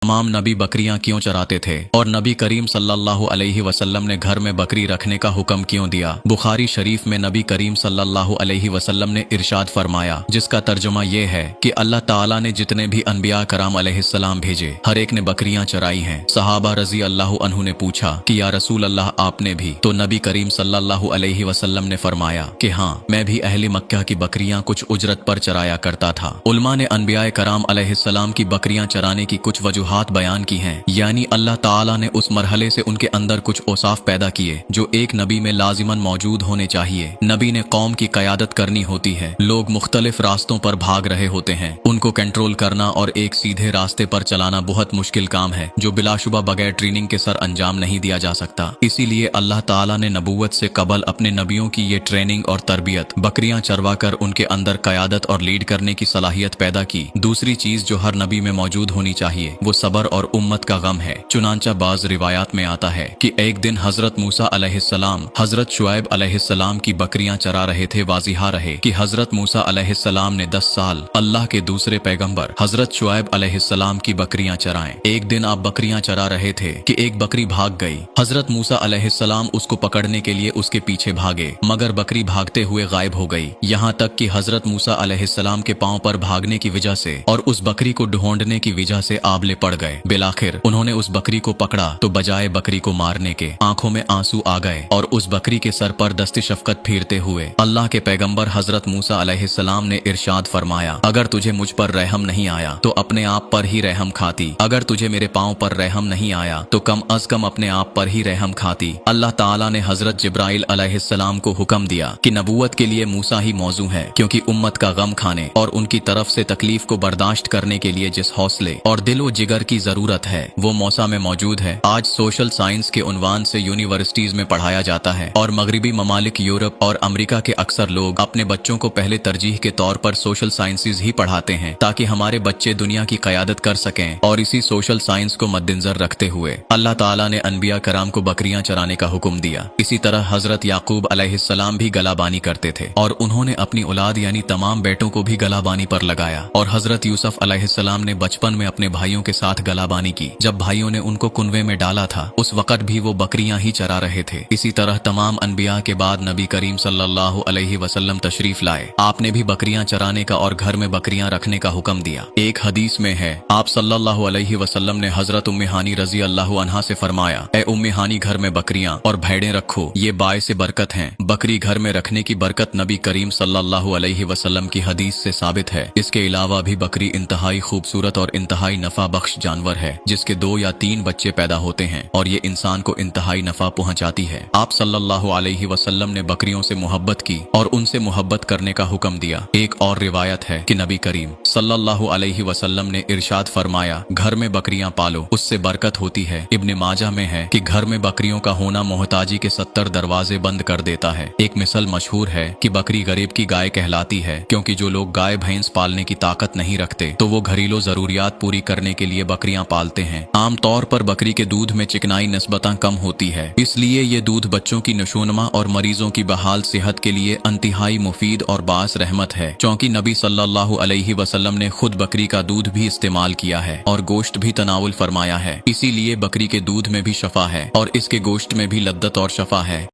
तमाम नबी बकरियां क्यों चराते थे और नबी करीम सल्लल्लाहु अलैहि वसल्लम ने घर में बकरी रखने का हुक्म क्यों दिया। बुखारी शरीफ में नबी करीम सल्लल्लाहु अलैहि वसल्लम ने इरशाद फरमाया, जिसका तर्जुमा ये है कि अल्लाह ताला ने जितने भी अनबिया कराम अलैहिस्सलाम भेजे हर एक ने बकरियां चराई हैं। सहाबा रजी अल्लाह अन्हु ने पूछा कि या रसूल अल्लाह आपने भी? तो नबी करीम सल्लल्लाहु अलैहि वसल्लम ने फरमाया कि हाँ, मैं भी अहले मक्का की बकरियां कुछ उजरत पर चराया करता था। उलमा ने अनबिया कराम अलैहिस्सलाम की बकरियां चराने की कुछ वजूहात बयान की हैं, यानी अल्लाह ताला ने उस मरहले से उनके अंदर कुछ औसाफ पैदा किए जो एक नबी में लाजिमन मौजूद होने चाहिए। नबी ने कौम की कयादत करनी होती है। लोग मुख्तलिफ रास्तों पर भाग रहे होते हैं, उनको कंट्रोल करना और एक सीधे रास्ते पर चलाना बहुत मुश्किल काम है जो बिलाशुबा बगैर ट्रेनिंग के सर अंजाम नहीं दिया जा सकता। इसीलिए अल्लाह ताला ने नबूवत से कबल अपने नबियों की ये ट्रेनिंग और तरबियत बकरियां चरवा कर उनके अंदर कयादत और लीड करने की सलाहियत पैदा की। दूसरी चीज जो हर नबी में मौजूद होनी चाहिए वो सबर और उम्मत का गम है। चुनांचा बाज रिवायात में आता है कि एक दिन हजरत मूसा अलैहिस्सलाम हजरत शुएब अलैहिस्सलाम की बकरियां चरा रहे थे। वाजिहा रहे कि हजरत मूसा अलैहिस्सलाम ने 10 साल अल्लाह के दूसरे पैगंबर हजरत शुएब अलैहिस्सलाम की बकरियां चराएं। एक दिन आप बकरियां चरा रहे थे कि एक बकरी भाग गई। हजरत मूसा अलैहिस्सलाम उसको पकड़ने के लिए उसके पीछे भागे, मगर बकरी भागते हुए गायब हो गई। यहाँ तक कि हजरत मूसा अलैहिस्सलाम के पांव पर भागने की वजह से और उस बकरी को ढूंढने की वजह से आबले पड़ गए। बिलाखिर उन्होंने उस बकरी को पकड़ा तो बजाय बकरी को मारने के आंखों में आंसू आ गए और उस बकरी के सर पर दस्ते शफकत फिरते हुए अल्लाह के पैगंबर हजरत मूसा अलैहिस्सलाम ने इरशाद फरमाया, अगर तुझे मुझ पर रहम नहीं आया तो अपने आप पर ही रहम खाती। अगर तुझे मेरे पांव पर रहम नहीं आया तो कम अज कम अपने आप पर ही रहम खाती। अल्लाह ताला ने हजरत जिब्राइल अलैहिस्सलाम को हुक्म दिया कि नबूवत के लिए मूसा ही मौजू है, क्योंकि उम्मत का गम खाने और उनकी तरफ से तकलीफ को बर्दाश्त करने के लिए जिस हौसले और दिलो जिगर की जरूरत है वो मौसा में मौजूद है। आज सोशल साइंस के उन्वान से यूनिवर्सिटीज में पढ़ाया जाता है और मगरिबी ममालिक यूरोप और अमेरिका के अक्सर लोग अपने बच्चों को पहले तरजीह के तौर पर सोशल साइंसेज ही पढ़ाते हैं ताकि हमारे बच्चे दुनिया की कयादत कर सकें। और इसी सोशल साइंस को मद्देनजर रखते हुए अल्लाह ताला ने अनबिया कराम को बकरियां चराने का हुक्म दिया। इसी तरह हजरत याकूब अलैहिस्सलाम भी गलाबानी करते थे और उन्होंने अपनी औलाद यानी तमाम बेटों को भी गलाबानी पर लगाया। और हजरत यूसुफ अलैहिस्सलाम ने बचपन में अपने भाइयों के साथ गलाबानी की। जब भाइयों ने उनको कुनवे में डाला था उस वक्त भी वो बकरियां ही चरा रहे थे। इसी तरह तमाम अनबिया के बाद नबी करीम सल्लल्लाहु अलैहि वसल्लम तशरीफ लाए। आपने भी बकरियां चराने का और घर में बकरियां रखने का हुक्म दिया। एक हदीस में है, आप सल्लल्लाहु अलैहि वसल्लम ने हजरत उम्मे हानी रजी अल्लाह अन्हा से फरमाया, ए उम्मे हानी घर में बकरियां और भेड़ें रखो, ये बायसे बरकत हैं। बकरी घर में रखने की बरकत नबी करीम सल्लल्लाहु अलैहि वसल्लम की हदीस से साबित है। इसके अलावा भी बकरी इंतहाई खूबसूरत और इंतहाई नफा बख्श जानवर है जिसके 2 या 3 बच्चे पैदा होते हैं और ये इंसान को इंतहाई नफा पहुंचाती है। आप सल्लल्लाहु अलैहि वसल्लम ने बकरियों से मोहब्बत की और उनसे मोहब्बत करने का हुक्म दिया। एक और रिवायत है कि नबी करीम सल्लल्लाहु अलैहि वसल्लम ने इरशाद फरमाया, घर में बकरियां पालो, उससे बरकत होती है। इब्ने माजा में है कि घर में बकरियों का होना मोहताजी के 70 दरवाजे बंद कर देता है। एक मिसल मशहूर है कि बकरी गरीब की गाय कहलाती है, क्योंकि जो लोग गाय भैंस पालने की ताकत नहीं रखते तो वो घरेलू जरूरियात पूरी करने के लिए बकरियां पालते हैं। आमतौर पर बकरी के दूध में चिकनाई निस्बतन कम होती है, इसलिए ये दूध बच्चों की नशोनमा और मरीजों की बहाल सेहत के लिए इंतहाई मुफीद और बास रहमत है। चूंकि नबी सल्लल्लाहु अलैहि वसल्लम ने खुद बकरी का दूध भी इस्तेमाल किया है और गोश्त भी तनावुल फरमाया है, इसीलिए बकरी के दूध में भी शफा है और इसके गोश्त में भी लद्दत और शफा है।